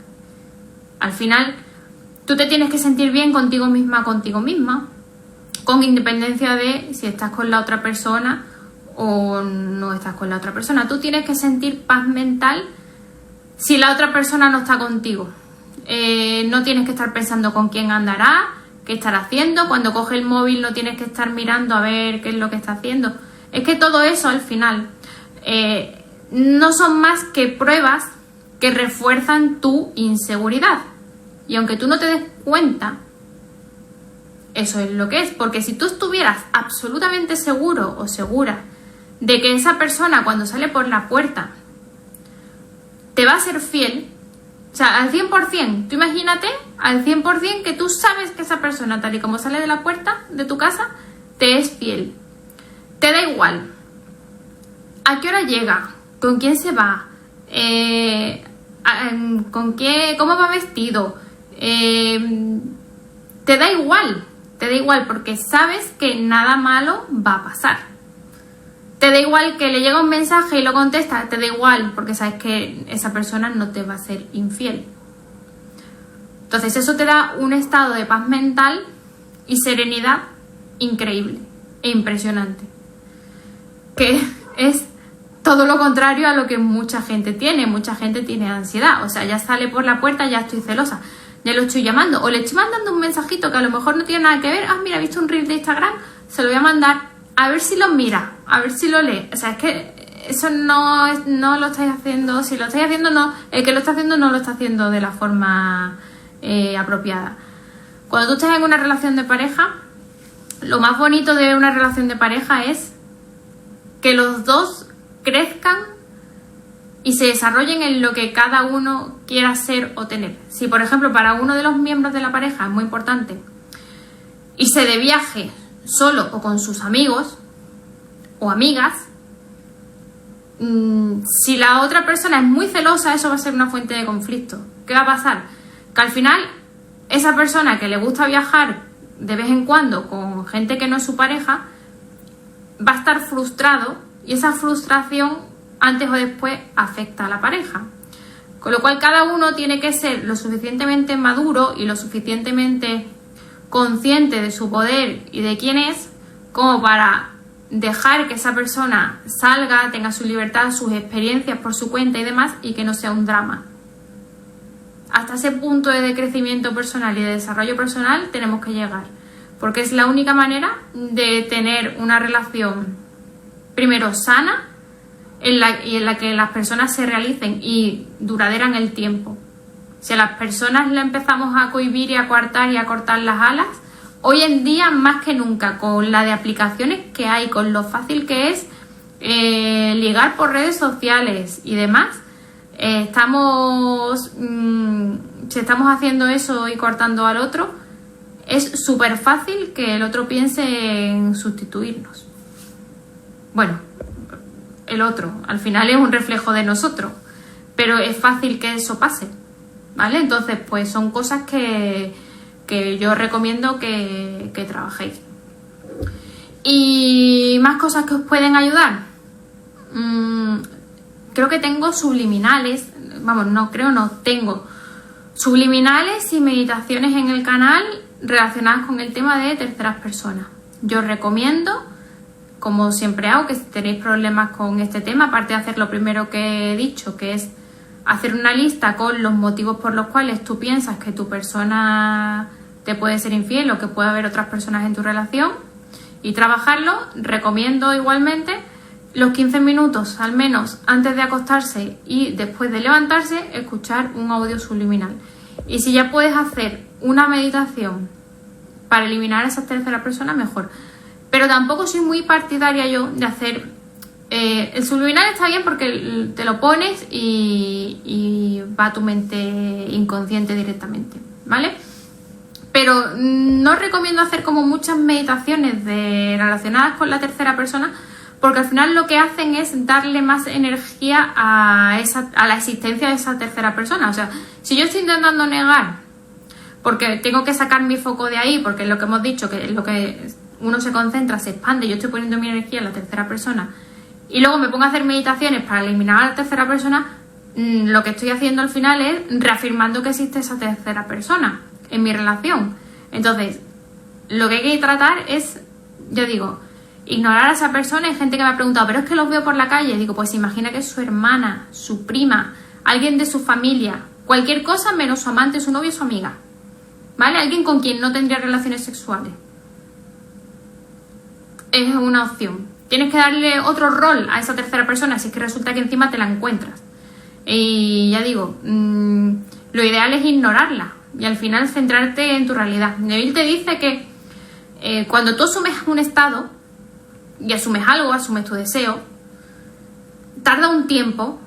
Al final, Tú te tienes que sentir bien contigo misma, con independencia de si estás con la otra persona o no estás con la otra persona. Tú tienes que sentir paz mental si la otra persona no está contigo. No tienes que estar pensando con quién andará, qué estará haciendo. Cuando coge el móvil no tienes que estar mirando a ver qué es lo que está haciendo. Es que todo eso al final no son más que pruebas que refuerzan tu inseguridad. Y aunque tú no te des cuenta, eso es lo que es. Porque si tú estuvieras absolutamente seguro o segura de que esa persona cuando sale por la puerta te va a ser fiel, o sea, al 100%, tú imagínate al 100% que tú sabes que esa persona, tal y como sale de la puerta de tu casa, te es fiel. Te da igual a qué hora llega, con quién se va, con qué, cómo va vestido, te da igual porque sabes que nada malo va a pasar. Te da igual que le llega un mensaje y lo contesta, te da igual porque sabes que esa persona no te va a ser infiel. Entonces eso te da un estado de paz mental y serenidad increíble e impresionante, que es todo lo contrario a lo que mucha gente tiene. Mucha gente tiene ansiedad, o sea, ya sale por la puerta, ya estoy celosa, ya lo estoy llamando, o le estoy mandando un mensajito que a lo mejor no tiene nada que ver. Mira, he visto un reel de Instagram, se lo voy a mandar, a ver si lo mira, a ver si lo lee. O sea, es que eso no lo estáis haciendo. Si lo estáis haciendo, no, el que lo está haciendo no lo está haciendo de la forma apropiada. Cuando tú estás en una relación de pareja, lo más bonito de una relación de pareja es que los dos crezcan y se desarrollen en lo que cada uno quiera ser o tener. Si, por ejemplo, para uno de los miembros de la pareja es muy importante irse de viaje solo o con sus amigos o amigas, si la otra persona es muy celosa, eso va a ser una fuente de conflicto. ¿Qué va a pasar? Que al final esa persona que le gusta viajar de vez en cuando con gente que no es su pareja va a estar frustrado, y esa frustración antes o después afecta a la pareja. Con lo cual cada uno tiene que ser lo suficientemente maduro y lo suficientemente consciente de su poder y de quién es como para dejar que esa persona salga, tenga su libertad, sus experiencias por su cuenta y demás, y que no sea un drama. Hasta ese punto de crecimiento personal y de desarrollo personal tenemos que llegar, porque es la única manera de tener una relación primero sana, en la que las personas se realicen y duradera en el tiempo. Si a las personas le empezamos a cohibir y a coartar y a cortar las alas, hoy en día más que nunca, con la de aplicaciones que hay, con lo fácil que es ligar por redes sociales y demás, si estamos haciendo eso y cortando al otro, es súper fácil que el otro piense en sustituirnos. Bueno, el otro al final es un reflejo de nosotros, pero es fácil que eso pase, ¿vale? Entonces, pues son cosas que yo recomiendo que trabajéis. Y más cosas que os pueden ayudar. Creo que tengo subliminales, tengo subliminales y meditaciones en el canal relacionadas con el tema de terceras personas. Yo os recomiendo, como siempre hago, que si tenéis problemas con este tema, aparte de hacer lo primero que he dicho, que es hacer una lista con los motivos por los cuales tú piensas que tu persona te puede ser infiel o que puede haber otras personas en tu relación, y trabajarlo, recomiendo igualmente los 15 minutos al menos antes de acostarse y después de levantarse, escuchar un audio subliminal. Y si ya puedes hacer una meditación para eliminar a esa tercera persona, mejor. Pero tampoco soy muy partidaria yo de hacer... el subliminal está bien porque te lo pones y va a tu mente inconsciente directamente, ¿vale? Pero no recomiendo hacer como muchas meditaciones relacionadas con la tercera persona, porque al final lo que hacen es darle más energía a la existencia de esa tercera persona. O sea, si yo estoy intentando negar porque tengo que sacar mi foco de ahí, porque es lo que hemos dicho, que es lo que uno se concentra, se expande, yo estoy poniendo mi energía en la tercera persona, y luego me pongo a hacer meditaciones para eliminar a la tercera persona, lo que estoy haciendo al final es reafirmando que existe esa tercera persona. en mi relación. Entonces, lo que hay que tratar es, yo digo, ignorar a esa persona. Hay gente que me ha preguntado, pero es que los veo por la calle. Digo, pues imagina que es su hermana, su prima, alguien de su familia, cualquier cosa menos su amante, su novio, su amiga, ¿vale? Alguien con quien no tendría relaciones sexuales. Es una opción. Tienes que darle otro rol a esa tercera persona si es que resulta que encima te la encuentras. Y ya digo, lo ideal es ignorarla y al final centrarte en tu realidad. Neville te dice que cuando tú asumes un estado y asumes algo, asumes tu deseo, tarda un tiempo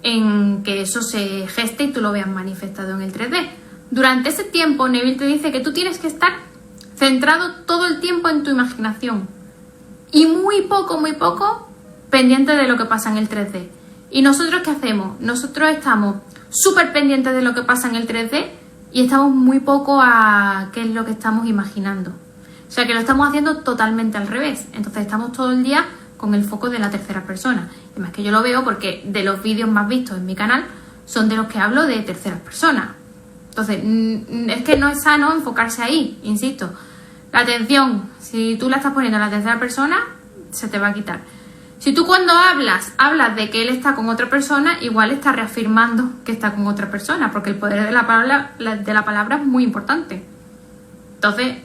en que eso se geste y tú lo veas manifestado en el 3D. Durante ese tiempo, Neville te dice que tú tienes que estar centrado todo el tiempo en tu imaginación y muy poco pendiente de lo que pasa en el 3D. ¿Y nosotros qué hacemos? Nosotros estamos súper pendientes de lo que pasa en el 3D y estamos muy poco a qué es lo que estamos imaginando. O sea que lo estamos haciendo totalmente al revés. Entonces estamos todo el día con el foco de la tercera persona. Además que yo lo veo porque de los vídeos más vistos en mi canal son de los que hablo de terceras personas. Entonces, es que no es sano enfocarse ahí, insisto. La atención, si tú la estás poniendo a la tercera persona, se te va a quitar. Si tú cuando hablas de que él está con otra persona, igual estás reafirmando que está con otra persona, porque el poder de la palabra es muy importante. Entonces,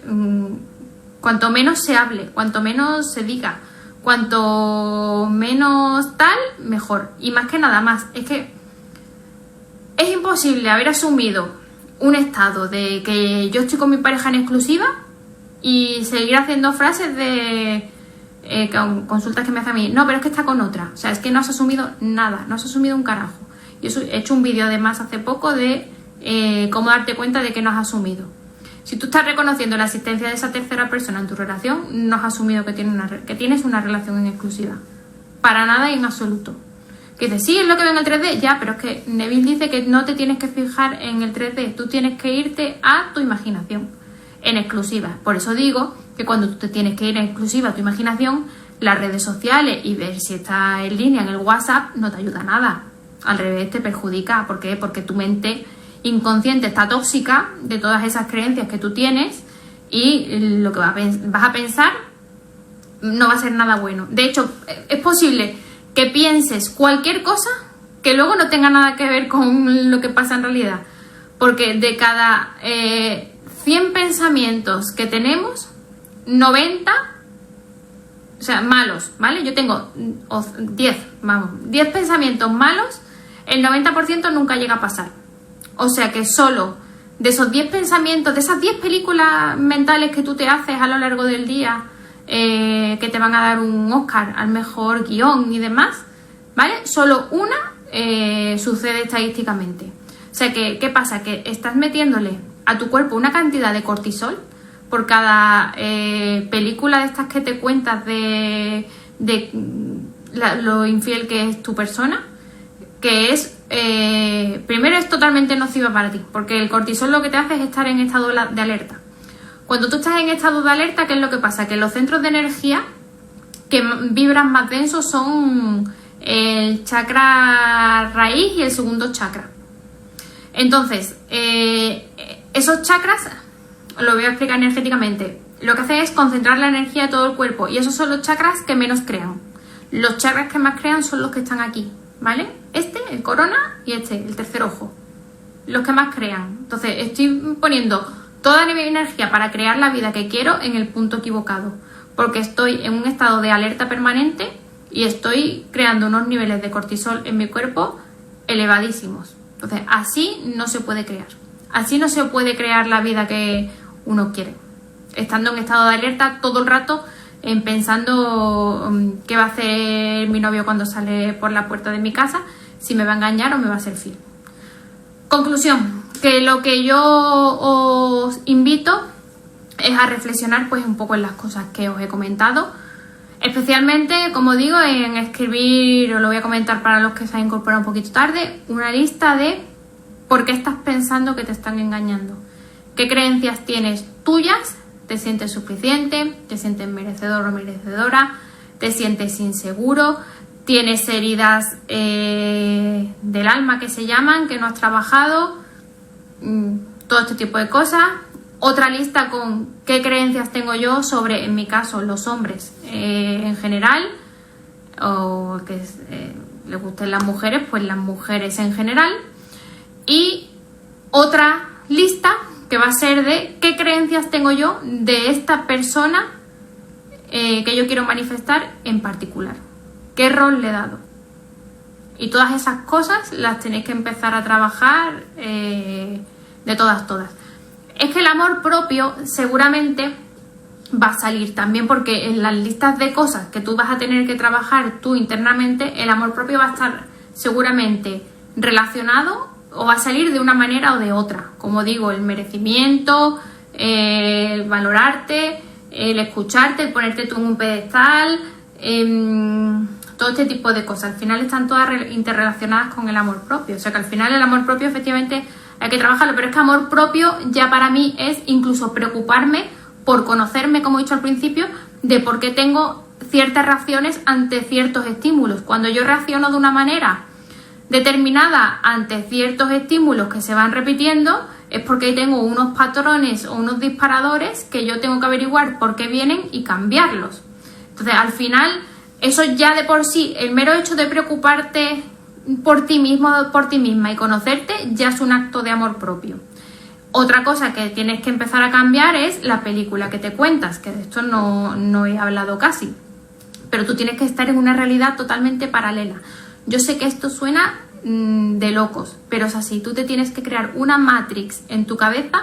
cuanto menos se hable, cuanto menos se diga, cuanto menos tal, mejor. Y más que nada más, es que es imposible haber asumido un estado de que yo estoy con mi pareja en exclusiva y seguir haciendo frases de consultas que me hace a mí. No, pero es que está con otra. O sea, es que no has asumido nada, no has asumido un carajo. Yo he hecho un vídeo además hace poco de cómo darte cuenta de que no has asumido. Si tú estás reconociendo la existencia de esa tercera persona en tu relación, no has asumido que tienes una relación en exclusiva. Para nada y en absoluto. Que dices, sí, es lo que ve en el 3D, ya, pero es que Neville dice que no te tienes que fijar en el 3D, tú tienes que irte a tu imaginación, en exclusiva. Por eso digo que cuando tú te tienes que ir en exclusiva a tu imaginación, las redes sociales y ver si está en línea en el WhatsApp no te ayuda nada. Al revés, te perjudica. ¿Por qué? Porque tu mente inconsciente está tóxica de todas esas creencias que tú tienes y lo que vas a pensar no va a ser nada bueno. De hecho, es posible que pienses cualquier cosa que luego no tenga nada que ver con lo que pasa en realidad. Porque de cada 100 pensamientos que tenemos, 90, o sea, malos, ¿vale? Yo tengo 10 pensamientos malos, el 90% nunca llega a pasar. O sea que solo de esos 10 pensamientos, de esas 10 películas mentales que tú te haces a lo largo del día, que te van a dar un Oscar al mejor guión y demás, ¿vale? Solo una sucede estadísticamente. O sea que, ¿qué pasa? Que estás metiéndole a tu cuerpo una cantidad de cortisol por cada película de estas que te cuentas de lo infiel que es tu persona, que es primero es totalmente nociva para ti, porque el cortisol lo que te hace es estar en estado de alerta. Cuando tú estás en estado de alerta, ¿qué es lo que pasa? Que los centros de energía que vibran más densos son el chakra raíz y el segundo chakra. Entonces, esos chakras, lo voy a explicar energéticamente, lo que hacen es concentrar la energía de todo el cuerpo y esos son los chakras que menos crean. Los chakras que más crean son los que están aquí, ¿vale? Este, el corona, y este, el tercer ojo. Los que más crean. Entonces, estoy poniendo toda mi energía para crear la vida que quiero en el punto equivocado. Porque estoy en un estado de alerta permanente y estoy creando unos niveles de cortisol en mi cuerpo elevadísimos. Entonces, así no se puede crear. Así no se puede crear la vida que uno quiere. Estando en estado de alerta todo el rato, pensando qué va a hacer mi novio cuando sale por la puerta de mi casa, si me va a engañar o me va a ser fiel. Conclusión, que lo que yo os invito es a reflexionar pues un poco en las cosas que os he comentado, especialmente, como digo, en escribir, os lo voy a comentar para los que se han incorporado un poquito tarde, una lista de por qué estás pensando que te están engañando, qué creencias tienes tuyas, te sientes suficiente, te sientes merecedor o merecedora, te sientes inseguro, tienes heridas del alma que se llaman, que no has trabajado, todo este tipo de cosas. Otra lista con qué creencias tengo yo sobre, en mi caso, los hombres en general, o que les gusten las mujeres, pues las mujeres en general. Y otra lista que va a ser de qué creencias tengo yo de esta persona que yo quiero manifestar en particular. ¿Qué rol le he dado? Y todas esas cosas las tenéis que empezar a trabajar de todas. Es que el amor propio seguramente va a salir también, porque en las listas de cosas que tú vas a tener que trabajar tú internamente, el amor propio va a estar seguramente relacionado o va a salir de una manera o de otra. Como digo, el merecimiento, el valorarte, el escucharte, el ponerte tú en un pedestal, todo este tipo de cosas. Al final están todas interrelacionadas con el amor propio. O sea que al final el amor propio efectivamente hay que trabajarlo, pero es que amor propio ya para mí es incluso preocuparme por conocerme, como he dicho al principio, de por qué tengo ciertas reacciones ante ciertos estímulos. Cuando yo reacciono de una manera determinada ante ciertos estímulos que se van repitiendo, es porque tengo unos patrones o unos disparadores que yo tengo que averiguar por qué vienen y cambiarlos. Entonces, al final, eso ya de por sí, el mero hecho de preocuparte por ti mismo, por ti misma y conocerte, ya es un acto de amor propio. Otra cosa que tienes que empezar a cambiar es la película que te cuentas, que de esto no he hablado casi, pero tú tienes que estar en una realidad totalmente paralela. Yo sé que esto suena de locos, pero es así. Tú te tienes que crear una matrix en tu cabeza,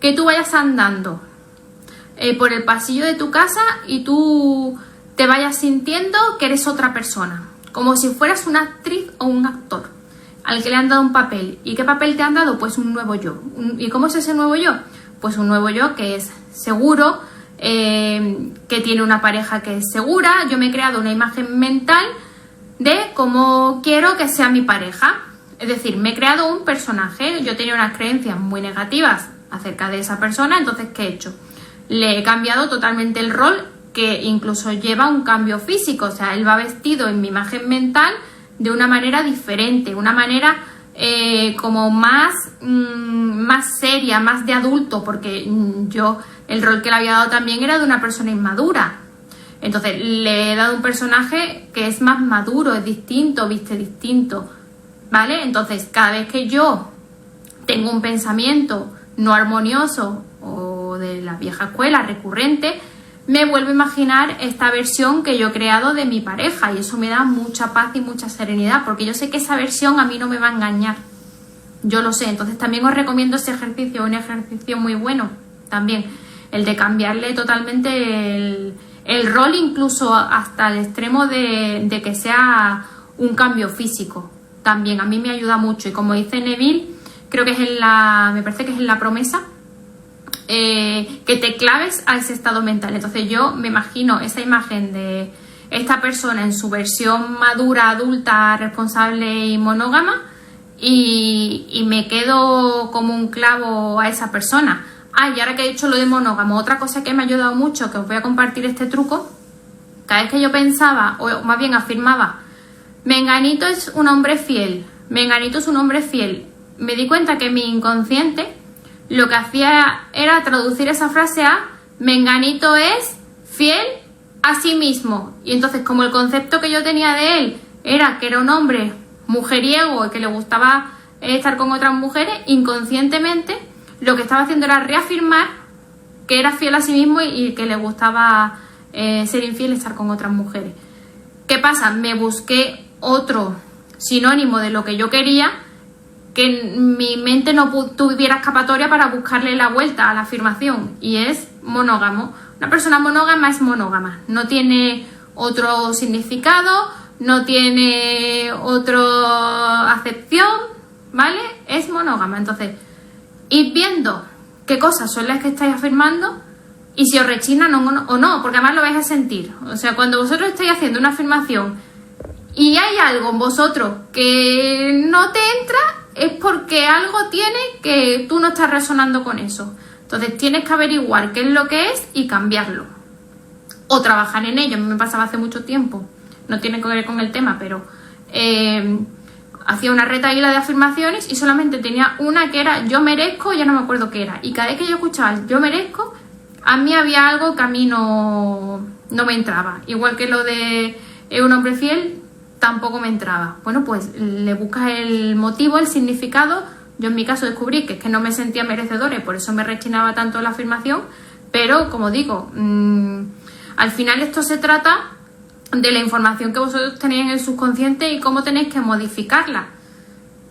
que tú vayas andando por el pasillo de tu casa y tú te vayas sintiendo que eres otra persona, como si fueras una actriz o un actor al que le han dado un papel. ¿Y qué papel te han dado? Pues un nuevo yo. ¿Y cómo es ese nuevo yo? Pues un nuevo yo que es seguro, que tiene una pareja que es segura. Yo me he creado una imagen mental de cómo quiero que sea mi pareja. Es decir, me he creado un personaje. Yo tenía unas creencias muy negativas acerca de esa persona, entonces ¿qué he hecho? Le he cambiado totalmente el rol, que incluso lleva un cambio físico. O sea, él va vestido en mi imagen mental de una manera diferente, una manera como más seria, más de adulto, porque yo el rol que le había dado también era de una persona inmadura. Entonces le he dado un personaje que es más maduro, es distinto, viste distinto, ¿vale? Entonces cada vez que yo tengo un pensamiento no armonioso o de la vieja escuela recurrente, me vuelvo a imaginar esta versión que yo he creado de mi pareja, y eso me da mucha paz y mucha serenidad, porque yo sé que esa versión a mí no me va a engañar. Yo lo sé. Entonces también os recomiendo ese ejercicio, un ejercicio muy bueno también, el de cambiarle totalmente el rol, incluso hasta el extremo de que sea un cambio físico. También a mí me ayuda mucho, y como dice Neville, creo que es me parece que es en La Promesa, que te claves a ese estado mental. Entonces yo me imagino esa imagen de esta persona en su versión madura, adulta, responsable y monógama, y me quedo como un clavo a esa persona. Y ahora que he dicho lo de monógamo, otra cosa que me ha ayudado mucho, que os voy a compartir este truco. Cada vez que yo pensaba, o más bien afirmaba, Menganito es un hombre fiel, Menganito es un hombre fiel, me di cuenta que mi inconsciente lo que hacía era traducir esa frase a Menganito es fiel a sí mismo. Y entonces, como el concepto que yo tenía de él era que era un hombre mujeriego y que le gustaba estar con otras mujeres, inconscientemente lo que estaba haciendo era reafirmar que era fiel a sí mismo y que le gustaba ser infiel y estar con otras mujeres. ¿Qué pasa? Me busqué otro sinónimo de lo que yo quería, que mi mente no tuviera escapatoria para buscarle la vuelta a la afirmación, y es monógamo. Una persona monógama es monógama, no tiene otro significado, no tiene otra acepción, ¿vale? Es monógama. Entonces, id viendo qué cosas son las que estáis afirmando y si os rechinan o no, porque además lo vais a sentir. O sea, cuando vosotros estáis haciendo una afirmación y hay algo en vosotros que no te entra, es porque algo tiene que tú no estás resonando con eso. Entonces tienes que averiguar qué es lo que es y cambiarlo. O trabajar en ello. A mí me pasaba hace mucho tiempo. No tiene que ver con el tema, pero hacía una retahíla de afirmaciones y solamente tenía una que era yo merezco, ya no me acuerdo qué era. Y cada vez que yo escuchaba yo merezco, a mí había algo que a mí no me entraba. Igual que lo de un hombre fiel, tampoco me entraba. Bueno, pues le buscas el motivo, el significado. Yo en mi caso descubrí que es que no me sentía merecedora y por eso me rechinaba tanto la afirmación. Pero, como digo, al final esto se trata de la información que vosotros tenéis en el subconsciente y cómo tenéis que modificarla.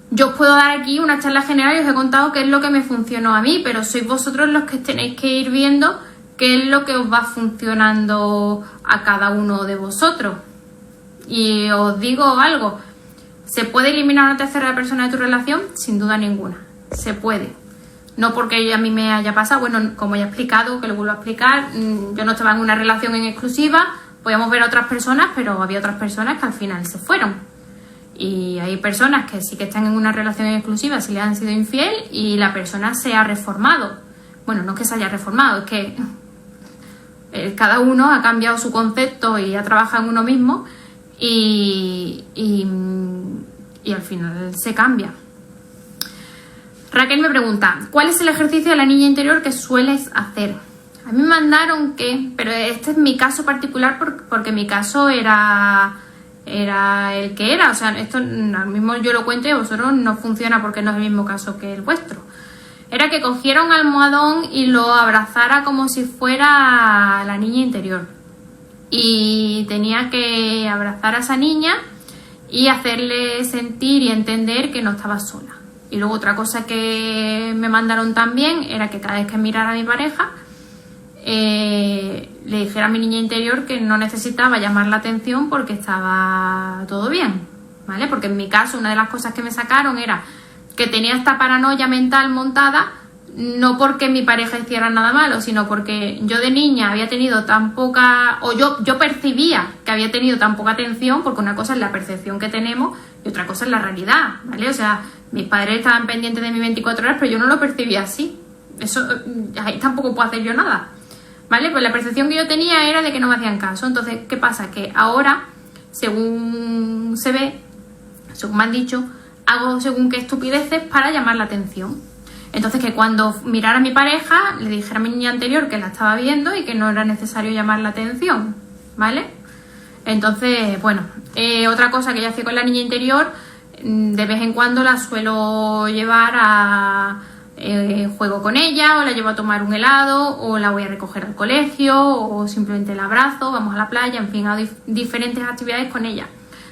Yo os puedo dar aquí una charla general y os he contado qué es lo que me funcionó a mí, pero sois vosotros los que tenéis que ir viendo qué es lo que os va funcionando a cada uno de vosotros. Y os digo algo, ¿se puede eliminar una tercera persona de tu relación? Sin duda ninguna, se puede. No porque a mí me haya pasado, bueno, como ya he explicado, que lo vuelvo a explicar, yo no estaba en una relación en exclusiva, podíamos ver a otras personas, pero había otras personas que al final se fueron. Y hay personas que sí que están en una relación exclusiva, si le han sido infiel y la persona se ha reformado. Bueno, no es que se haya reformado, es que cada uno ha cambiado su concepto y ha trabajado en uno mismo y al final se cambia. Raquel me pregunta, ¿cuál es el ejercicio de la niña interior que sueles hacer? A mí me mandaron pero este es mi caso particular porque mi caso era el que era, o sea, esto al mismo yo lo cuento y a vosotros no funciona porque no es el mismo caso que el vuestro. Era que cogiera un almohadón y lo abrazara como si fuera la niña interior. Y tenía que abrazar a esa niña y hacerle sentir y entender que no estaba sola. Y luego otra cosa que me mandaron también era que cada vez que mirara a mi pareja, le dijera a mi niña interior que no necesitaba llamar la atención porque estaba todo bien, ¿vale? Porque en mi caso una de las cosas que me sacaron era que tenía esta paranoia mental montada, no porque mi pareja hiciera nada malo, sino porque yo de niña había tenido tan poca, o yo percibía que había tenido tan poca atención, porque una cosa es la percepción que tenemos y otra cosa es la realidad, ¿vale? O sea, mis padres estaban pendientes de mí 24 horas, pero yo no lo percibía así. Eso, ahí tampoco puedo hacer yo nada, ¿vale? Pues la percepción que yo tenía era de que no me hacían caso. Entonces, ¿qué pasa? Que ahora, según se ve, según me han dicho, hago según qué estupideces para llamar la atención. Entonces, que cuando mirara a mi pareja, le dijera a mi niña anterior que la estaba viendo y que no era necesario llamar la atención, ¿vale? Entonces, bueno, otra cosa que yo hacía con la niña interior, de vez en cuando la suelo llevar a juego con ella, o la llevo a tomar un helado, o la voy a recoger al colegio, o simplemente la abrazo, vamos a la playa, en fin, hago diferentes actividades con ella.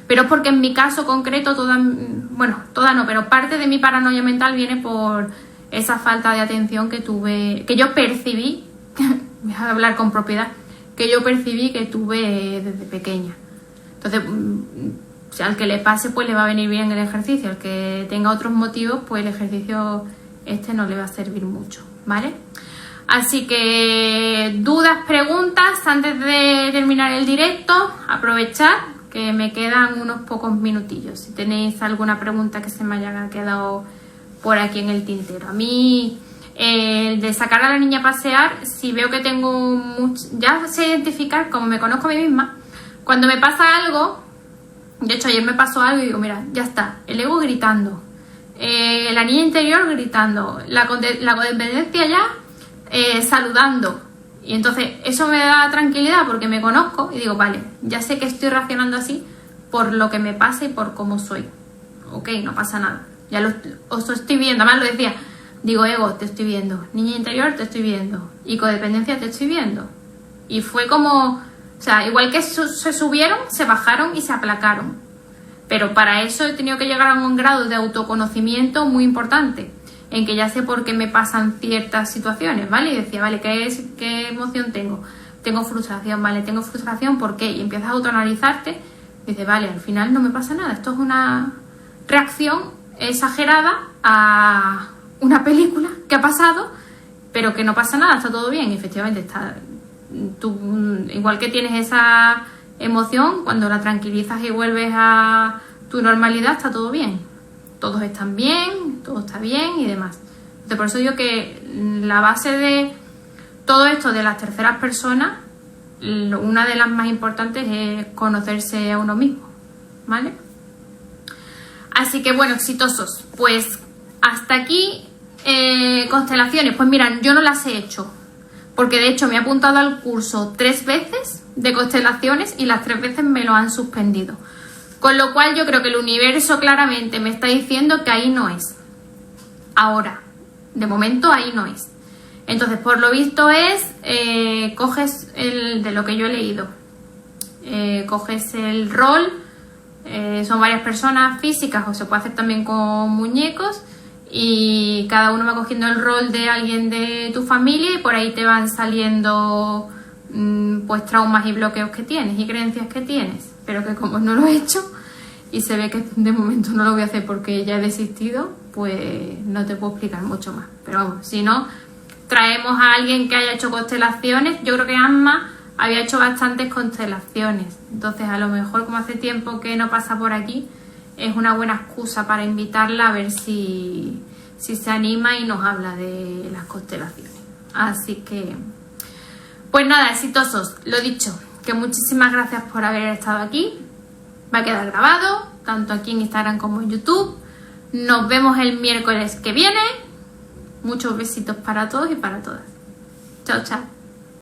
Pero es porque en mi caso concreto, toda no, pero parte de mi paranoia mental viene por esa falta de atención que tuve, que yo percibí, voy a hablar con propiedad, que yo percibí que tuve desde pequeña. Entonces, si al que le pase, pues le va a venir bien el ejercicio. Al que tenga otros motivos, pues el ejercicio no le va a servir mucho, ¿vale? Así que, dudas, preguntas, antes de terminar el directo, aprovechad que me quedan unos pocos minutillos. Si tenéis alguna pregunta que se me haya quedado por aquí en el tintero. A mí, de sacar a la niña a pasear, si veo que tengo ya sé identificar, como me conozco a mí misma, cuando me pasa algo, de hecho ayer me pasó algo y digo, mira, ya está, el ego gritando, la niña interior gritando, la codependencia ya saludando. Y entonces eso me da tranquilidad porque me conozco y digo, vale, ya sé que estoy reaccionando así por lo que me pasa y por cómo soy. Ok, no pasa nada. Ya os estoy viendo, además lo decía, digo, ego, te estoy viendo, niña interior, te estoy viendo, y codependencia, te estoy viendo. Y fue como, o sea, igual que se subieron, se bajaron y se aplacaron. Pero para eso he tenido que llegar a un grado de autoconocimiento muy importante, en que ya sé por qué me pasan ciertas situaciones, ¿vale? Y decía, vale, ¿qué emoción tengo? Tengo frustración, ¿vale? Tengo frustración, ¿por qué? Y empiezas a autoanalizarte y dices, vale, al final no me pasa nada, esto es una reacción exagerada a una película que ha pasado, pero que no pasa nada, está todo bien. Y efectivamente tú, igual que tienes esa emoción, cuando la tranquilizas y vuelves a tu normalidad, está todo bien, todos están bien, todo está bien y demás. Entonces, por eso digo que la base de todo esto de las terceras personas, una de las más importantes es conocerse a uno mismo, ¿vale? Así que bueno, exitosos. Pues hasta aquí constelaciones. Pues miran, yo no las he hecho. Porque de hecho me he apuntado al curso 3 veces de constelaciones y las 3 veces me lo han suspendido. Con lo cual yo creo que el universo claramente me está diciendo que ahí no es. Ahora, de momento ahí no es. Entonces, por lo visto es, coges de lo que yo he leído, coges el rol, son varias personas físicas o se puede hacer también con muñecos y cada uno va cogiendo el rol de alguien de tu familia y por ahí te van saliendo pues traumas y bloqueos que tienes y creencias que tienes, pero que como no lo he hecho y se ve que de momento no lo voy a hacer porque ya he desistido, pues no te puedo explicar mucho más. Pero vamos, si no, traemos a alguien que haya hecho constelaciones. Yo creo que Asma había hecho bastantes constelaciones, entonces a lo mejor como hace tiempo que no pasa por aquí, es una buena excusa para invitarla a ver si se anima y nos habla de las constelaciones. Así que, pues nada, exitosos. Lo dicho, que muchísimas gracias por haber estado aquí. Va a quedar grabado, tanto aquí en Instagram como en YouTube. Nos vemos el miércoles que viene. Muchos besitos para todos y para todas. Chao, chao.